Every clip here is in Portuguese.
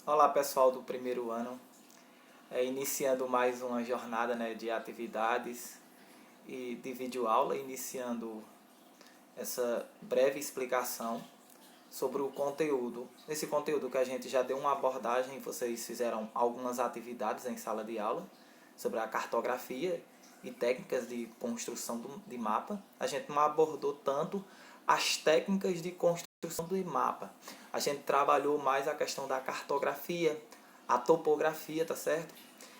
Olá pessoal do primeiro ano, iniciando mais uma jornada de atividades e de videoaula, iniciando essa breve explicação sobre o conteúdo. Nesse conteúdo que a gente já deu uma abordagem, vocês fizeram algumas atividades em sala de aula sobre a cartografia e técnicas de construção de mapa. A gente não abordou tanto as técnicas de construção do mapa. A gente trabalhou mais a questão da cartografia, a topografia, tá certo?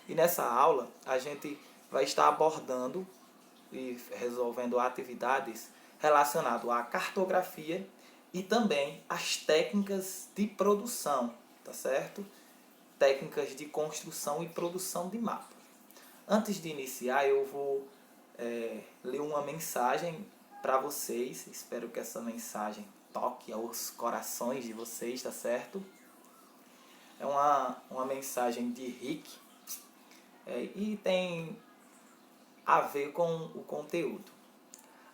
E nessa aula a gente vai estar abordando e resolvendo atividades relacionadas à cartografia e também as técnicas de produção, tá certo? Técnicas de construção e produção de mapa. Antes de iniciar, eu vou ler uma mensagem para vocês. Espero que essa mensagem toque aos corações de vocês, tá certo? É uma mensagem de Rick e tem a ver com o conteúdo.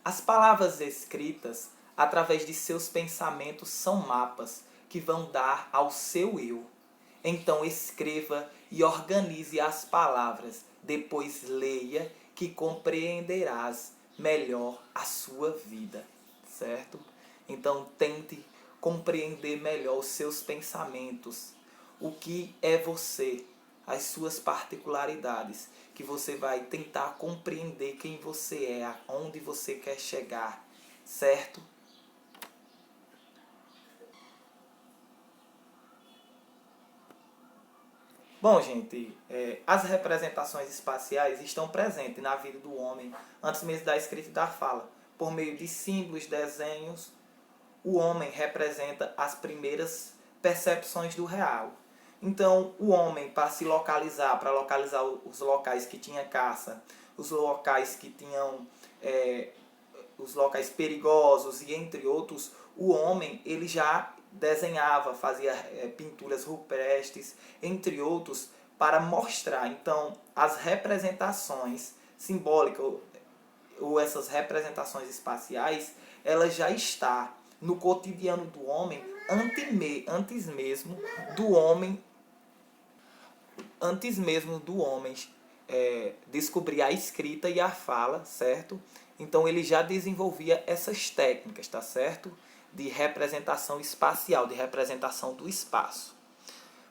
As palavras escritas através de seus pensamentos são mapas que vão dar ao seu eu. Então escreva e organize as palavras, depois leia que compreenderás melhor a sua vida, certo? Então tente compreender melhor os seus pensamentos, o que é você, as suas particularidades, que você vai tentar compreender quem você é, aonde você quer chegar, certo? Bom, gente, as representações espaciais estão presentes na vida do homem antes mesmo da escrita e da fala. Por meio de símbolos, desenhos, o homem representa as primeiras percepções do real. Então, o homem, para se localizar, para localizar os locais que tinha caça, os locais que tinham os locais perigosos e entre outros, o homem ele já desenhava, fazia pinturas rupestres, entre outros, para mostrar. Então, as representações simbólicas ou essas representações espaciais, ela já está no cotidiano do homem antes mesmo do homem descobrir a escrita e a fala, certo? Então ele já desenvolvia essas técnicas, tá certo? De representação espacial, de representação do espaço.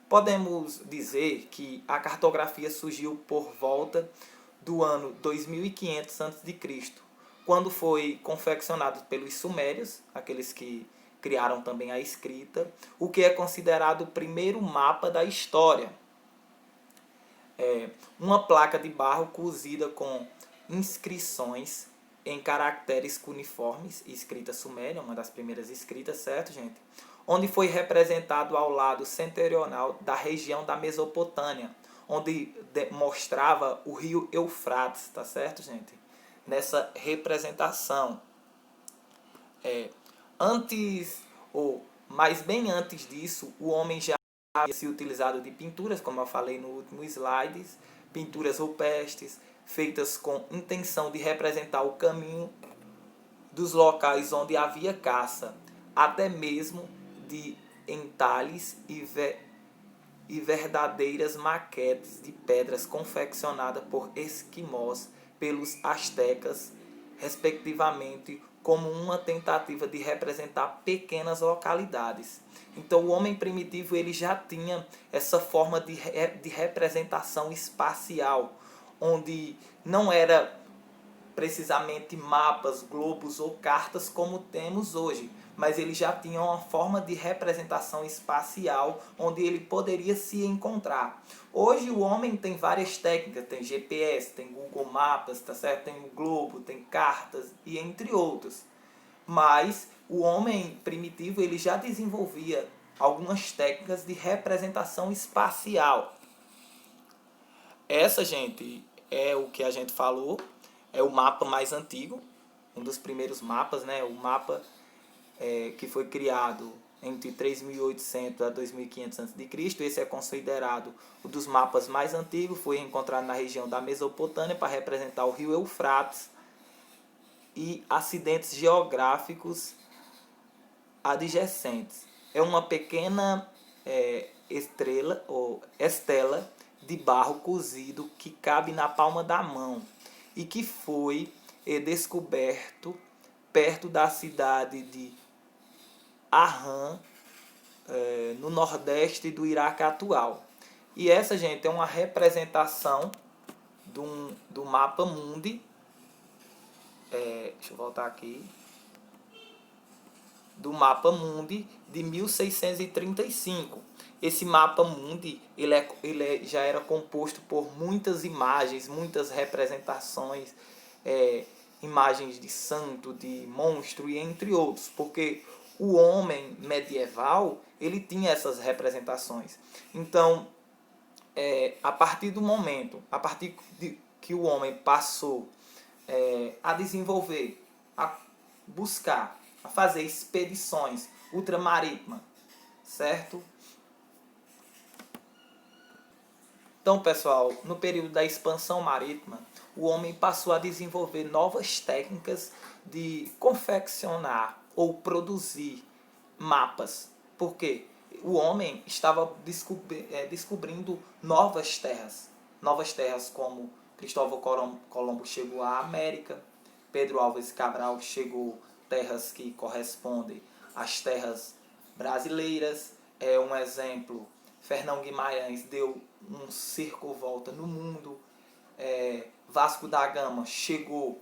Podemos dizer que a cartografia surgiu por volta do ano 2500 a.C., quando foi confeccionado pelos sumérios, aqueles que criaram também a escrita, o que é considerado o primeiro mapa da história. Uma placa de barro cozida com inscrições em caracteres cuneiformes, escrita suméria, uma das primeiras escritas, certo, gente? Onde foi representado ao lado setentrional da região da Mesopotâmia, onde mostrava o rio Eufrates, tá certo, gente? Nessa representação. Mas bem antes disso, o homem já havia se utilizado de pinturas, como eu falei no último slide, pinturas rupestres, feitas com intenção de representar o caminho dos locais onde havia caça, até mesmo de entalhes e verdadeiras maquetes de pedras confeccionadas por esquimós pelos astecas, respectivamente, como uma tentativa de representar pequenas localidades. Então o homem primitivo ele já tinha essa forma de representação espacial, onde não era precisamente mapas, globos ou cartas como temos hoje, mas ele já tinha uma forma de representação espacial onde ele poderia se encontrar. Hoje o homem tem várias técnicas, tem GPS, tem Google Maps, tá certo? Tem o globo, tem cartas e entre outros. Mas o homem primitivo ele já desenvolvia algumas técnicas de representação espacial. Essa, gente, é o que a gente falou, é o mapa mais antigo, um dos primeiros mapas, né? O mapa que foi criado entre 3.800 a 2.500 a.C. Esse é considerado um dos mapas mais antigos, foi encontrado na região da Mesopotâmia para representar o rio Eufrates e acidentes geográficos adjacentes. É uma pequena estrela ou estela de barro cozido que cabe na palma da mão e que foi descoberto perto da cidade de Arran, no nordeste do Iraque atual. E essa, gente, é uma representação do mapa mundi. Deixa eu voltar aqui. Do mapa mundi de 1635. Esse mapa mundi já era composto por muitas imagens, muitas representações, imagens de santo, de monstro e entre outros, porque o homem medieval ele tinha essas representações. Então, a partir do momento, a partir de que o homem passou a desenvolver, a buscar, a fazer expedições ultramarítimas, certo? Então, pessoal, no período da expansão marítima, o homem passou a desenvolver novas técnicas de confeccionar ou produzir mapas. Por quê? O homem estava descobrindo novas terras como Cristóvão Colombo chegou à América, Pedro Álvares Cabral chegou terras que correspondem às terras brasileiras. Um exemplo, Fernão Guimarães deu um circo-volta no mundo. Vasco da Gama chegou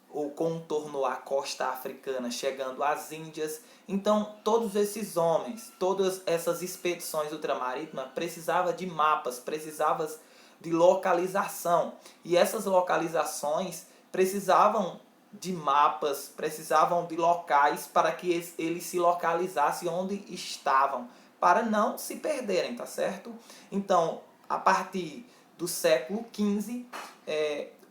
ou contornou a costa africana, chegando às Índias. Então, todos esses homens, todas essas expedições ultramarítimas precisavam de mapas, precisavam de localização. E essas localizações precisavam de mapas, precisavam de locais para que eles se localizassem onde estavam, para não se perderem, tá certo? Então, a partir do século XV,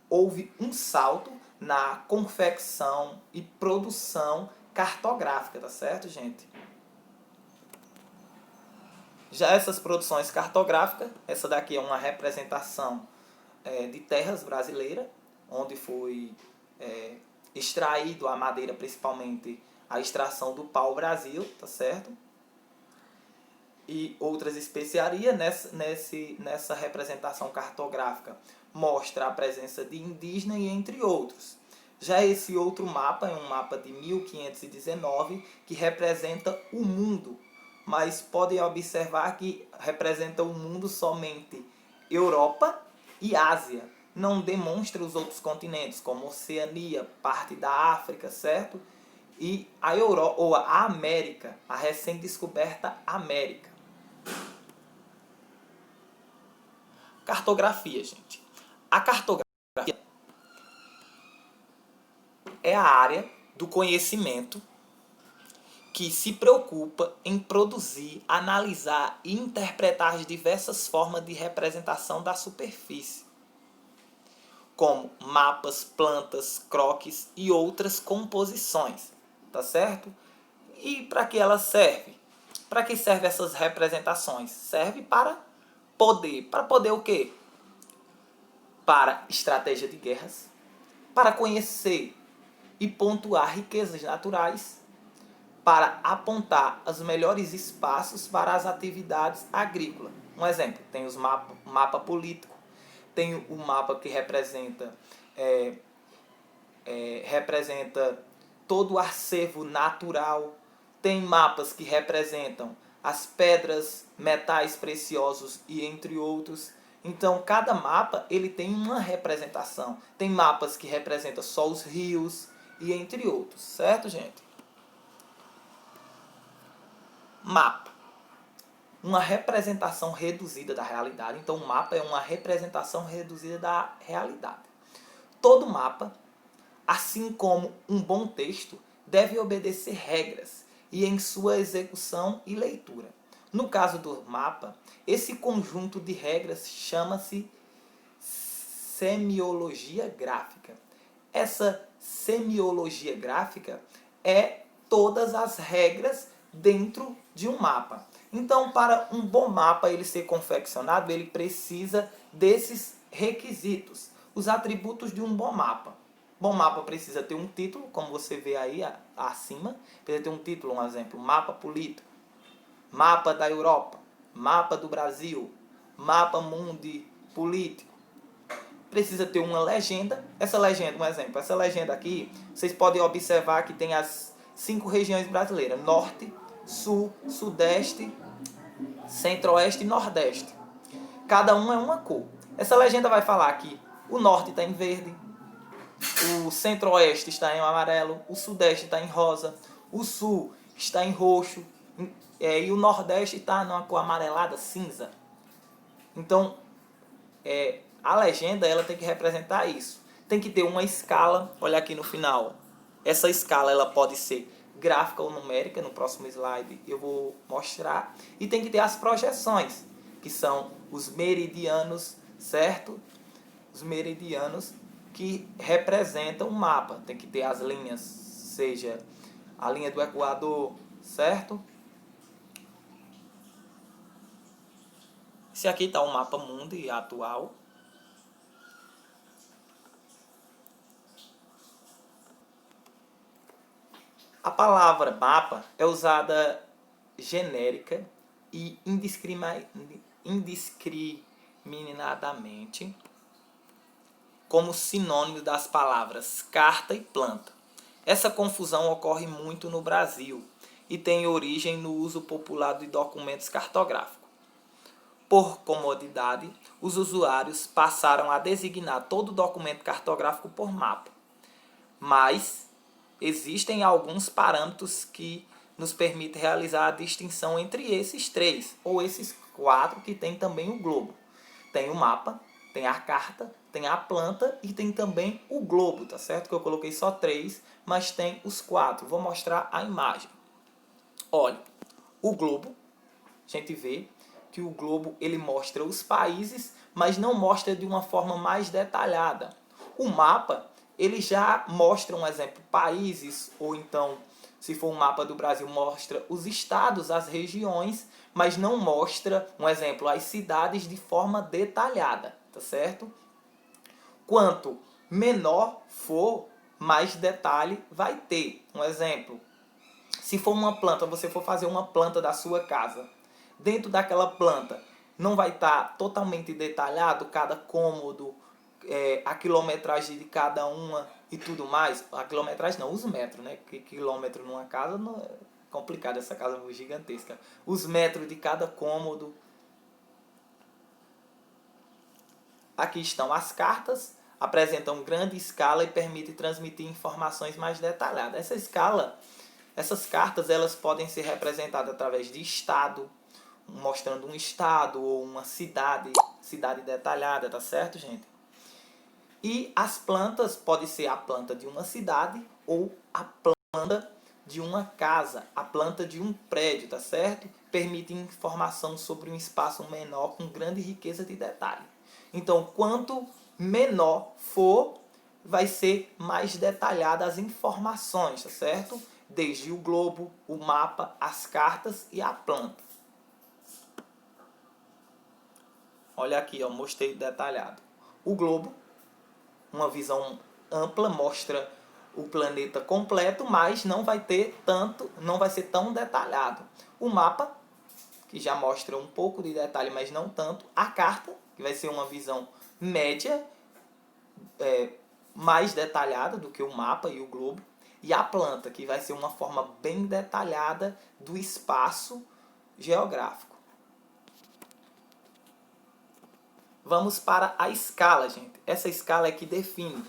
houve um salto na confecção e produção cartográfica, tá certo, gente? Já essas produções cartográficas, essa daqui é uma representação de terras brasileiras, onde foi extraído a madeira, principalmente a extração do pau-brasil, tá certo? E outras especiarias. Nessa representação cartográfica mostra a presença de indígena e entre outros. Já esse outro mapa é um mapa de 1519 que representa o mundo, mas podem observar que representa o mundo somente Europa e Ásia. Não demonstra os outros continentes, como Oceania, parte da África, certo? E a Europa, ou a América, a recém-descoberta América. Cartografia, gente. A cartografia é a área do conhecimento que se preocupa em produzir, analisar e interpretar as diversas formas de representação da superfície, como mapas, plantas, croquis e outras composições, tá certo? E para que ela serve? Para que servem essas representações? Serve para poder o quê? Para estratégia de guerras, para conhecer e pontuar riquezas naturais, para apontar os melhores espaços para as atividades agrícolas. Um exemplo, tem os mapa político, tem o mapa que representa todo o acervo natural, tem mapas que representam as pedras, metais preciosos e entre outros. Então, cada mapa ele tem uma representação. Tem mapas que representam só os rios e entre outros, certo, gente? Mapa. Uma representação reduzida da realidade. Então, o mapa é uma representação reduzida da realidade. Todo mapa, assim como um bom texto, deve obedecer regras e em sua execução e leitura. No caso do mapa, esse conjunto de regras chama-se semiologia gráfica. Essa semiologia gráfica é todas as regras dentro de um mapa. Então, para um bom mapa ele ser confeccionado, ele precisa desses requisitos, os atributos de um bom mapa. Bom mapa precisa ter um título, como você vê aí acima. Precisa ter um título, um exemplo, mapa político, mapa da Europa, mapa do Brasil, mapa mundi político, precisa ter uma legenda. Essa legenda, um exemplo, essa legenda aqui, vocês podem observar que tem as 5 regiões brasileiras: Norte, Sul, Sudeste, Centro-Oeste e Nordeste. Cada um é uma cor. Essa legenda vai falar que o Norte está em verde, o Centro-Oeste está em amarelo, o Sudeste está em rosa, o Sul está em roxo, e o Nordeste está numa cor amarelada, cinza. Então, a legenda ela tem que representar isso. Tem que ter uma escala, olha aqui no final. Essa escala ela pode ser gráfica ou numérica, no próximo slide eu vou mostrar. E tem que ter as projeções, que são os meridianos, certo? Os meridianos que representam o mapa. Tem que ter as linhas, seja a linha do Equador, certo? Esse aqui está o mapa mundi atual. A palavra mapa é usada genérica e indiscriminadamente como sinônimo das palavras carta e planta. Essa confusão ocorre muito no Brasil e tem origem no uso popular de documentos cartográficos. Por comodidade, os usuários passaram a designar todo documento cartográfico por mapa. Mas existem alguns parâmetros que nos permitem realizar a distinção entre esses 3, ou esses 4 que tem também o globo. Tem o mapa, tem a carta, tem a planta e tem também o globo, tá certo? Que eu coloquei só 3, mas tem os 4. Vou mostrar a imagem. Olha, o globo, a gente vê que o globo ele mostra os países, mas não mostra de uma forma mais detalhada. O mapa ele já mostra, um exemplo, países, ou então, se for um mapa do Brasil, mostra os estados, as regiões, mas não mostra, um exemplo, as cidades de forma detalhada, tá certo? Quanto menor for, mais detalhe vai ter. Um exemplo, se for uma planta, você for fazer uma planta da sua casa, dentro daquela planta não vai estar totalmente detalhado cada cômodo, a quilometragem de cada uma e tudo mais. A quilometragem não, os metros, né? Porque quilômetro numa casa não é complicado, essa casa é gigantesca. Os metros de cada cômodo. Aqui estão as cartas, apresentam grande escala e permitem transmitir informações mais detalhadas. Essas cartas elas podem ser representadas através de estado, mostrando um estado ou uma cidade detalhada, tá certo, gente? E as plantas pode ser a planta de uma cidade ou a planta de uma casa, a planta de um prédio, tá certo? Permite informação sobre um espaço menor com grande riqueza de detalhe. Então, quanto menor for, vai ser mais detalhada as informações, tá certo? Desde o globo, o mapa, as cartas e a planta. Olha aqui, ó, mostrei detalhado. O globo, uma visão ampla, mostra o planeta completo, mas não vai ser tão detalhado. O mapa, que já mostra um pouco de detalhe, mas não tanto. A carta, que vai ser uma visão média, mais detalhada do que o mapa e o globo. E a planta, que vai ser uma forma bem detalhada do espaço geográfico. Vamos para a escala, gente. Essa escala é que define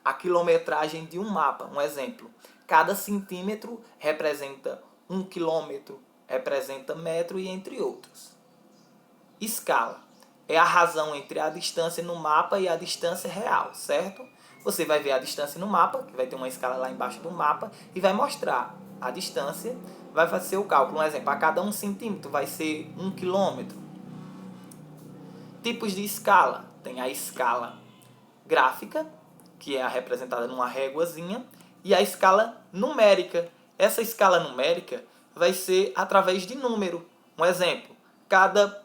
a quilometragem de um mapa. Um exemplo, cada centímetro representa 1 quilômetro, representa metro e entre outros. Escala é a razão entre a distância no mapa e a distância real, certo? Você vai ver a distância no mapa, que vai ter uma escala lá embaixo do mapa, e vai mostrar a distância, vai fazer o cálculo. Um exemplo, a cada 1 centímetro vai ser 1 quilômetro. Tipos de escala. Tem a escala gráfica, que é representada numa réguazinha, e a escala numérica. Essa escala numérica vai ser através de número. Um exemplo, cada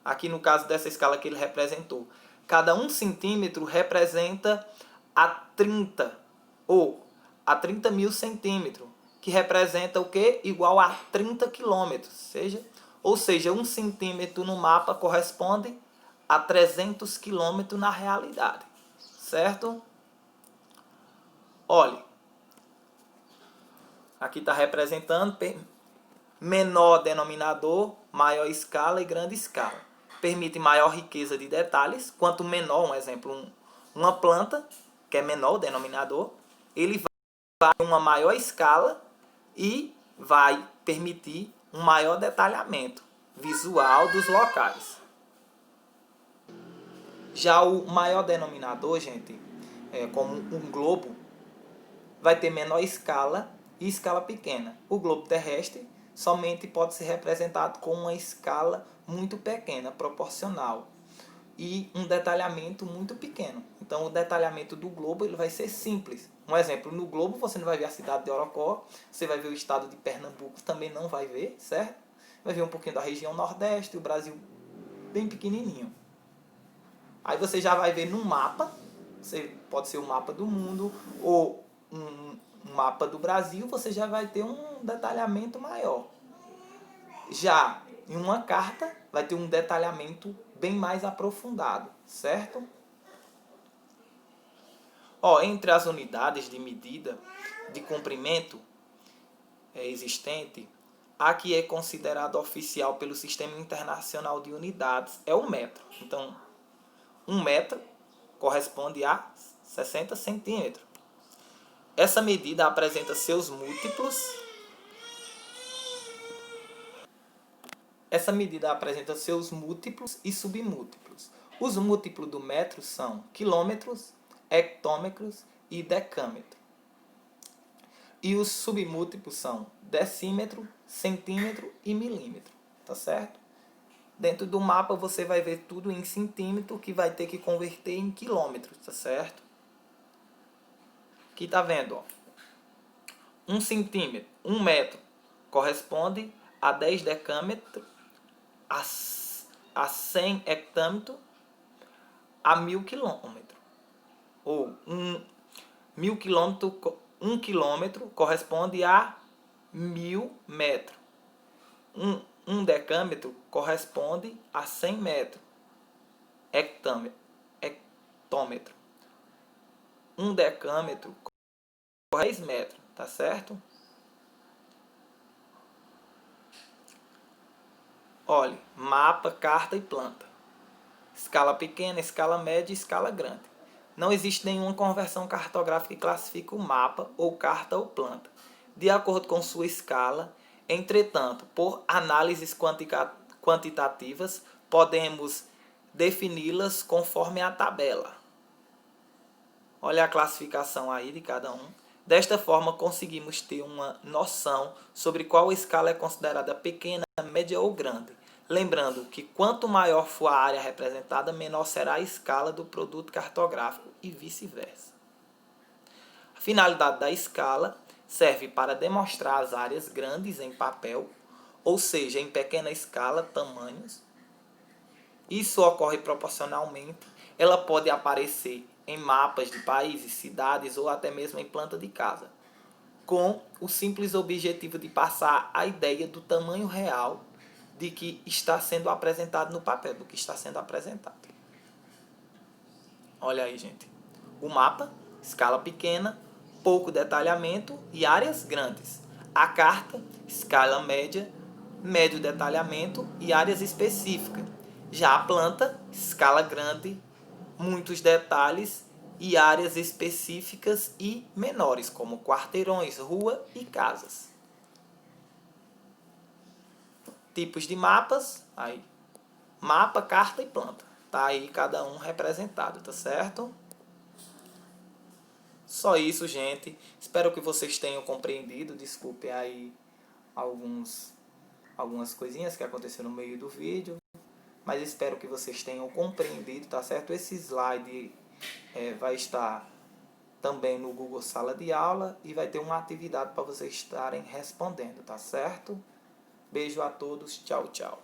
aqui no caso dessa escala que ele representou, cada 1 centímetro representa a 30, ou a 30.000 centímetros, que representa o quê? Igual a 30 quilômetros, Ou seja, 1 centímetro no mapa corresponde a 300 quilômetros na realidade, certo? Olha, aqui está representando menor denominador, maior escala e grande escala. Permite maior riqueza de detalhes. Quanto menor, um exemplo, uma planta, que é menor o denominador, ele vai ter uma maior escala e vai permitir um maior detalhamento visual dos locais. Já o maior denominador, gente, como um globo, vai ter menor escala e escala pequena. O globo terrestre somente pode ser representado com uma escala muito pequena, proporcional, e um detalhamento muito pequeno. Então o detalhamento do globo ele vai ser simples. Um exemplo, no globo você não vai ver a cidade de Orocó, você vai ver o estado de Pernambuco, também não vai ver, certo? Vai ver um pouquinho da região Nordeste, o Brasil bem pequenininho. Aí você já vai ver no mapa, pode ser o mapa do mundo ou um mapa do Brasil, você já vai ter um detalhamento maior. Já em uma carta vai ter um detalhamento bem mais aprofundado, certo? Entre as unidades de medida de comprimento existente, a que é considerada oficial pelo Sistema Internacional de Unidades é o metro. Então, 1 metro corresponde a 60 centímetros. Essa medida apresenta seus múltiplos. Essa medida apresenta seus múltiplos e submúltiplos. Os múltiplos do metro são quilômetros, hectômetros e decâmetro. E os submúltiplos são decímetro, centímetro e milímetro. Tá certo? Dentro do mapa você vai ver tudo em centímetro, que vai ter que converter em quilômetros, tá certo? Aqui tá vendo, 1 centímetro, 1 metro, corresponde a 10 decâmetros, a 100 hectômetros, a 1000 quilômetros. Ou 1000 quilômetros, 1 quilômetro corresponde a 1000 metros. Um decâmetro corresponde a 100 metros. Hectômetro. 1 decâmetro corresponde a 10 metros, tá certo? Olhe, mapa, carta e planta. Escala pequena, escala média e escala grande. Não existe nenhuma conversão cartográfica que classifique o mapa, ou carta ou planta, de acordo com sua escala. Entretanto, por análises quantitativas, podemos defini-las conforme a tabela. Olha a classificação aí de cada um. Desta forma, conseguimos ter uma noção sobre qual escala é considerada pequena, média ou grande. Lembrando que quanto maior for a área representada, menor será a escala do produto cartográfico e vice-versa. A finalidade da escala serve para demonstrar as áreas grandes em papel, ou seja, em pequena escala, tamanhos. Isso ocorre proporcionalmente. Ela pode aparecer em mapas de países, cidades ou até mesmo em planta de casa, com o simples objetivo de passar a ideia do tamanho real de que está sendo apresentado no papel, do que está sendo apresentado. Olha aí, gente. O mapa, escala pequena, pouco detalhamento e áreas grandes. A carta, escala média, médio detalhamento e áreas específicas. Já a planta, escala grande, muitos detalhes e áreas específicas e menores, como quarteirões, rua e casas. Tipos de mapas, aí, mapa, carta e planta. Tá aí cada um representado, tá certo? Só isso, gente. Espero que vocês tenham compreendido. Desculpem aí algumas coisinhas que aconteceram no meio do vídeo. Mas espero que vocês tenham compreendido, tá certo? Esse slide vai estar também no Google Sala de Aula e vai ter uma atividade para vocês estarem respondendo, tá certo? Beijo a todos. Tchau, tchau.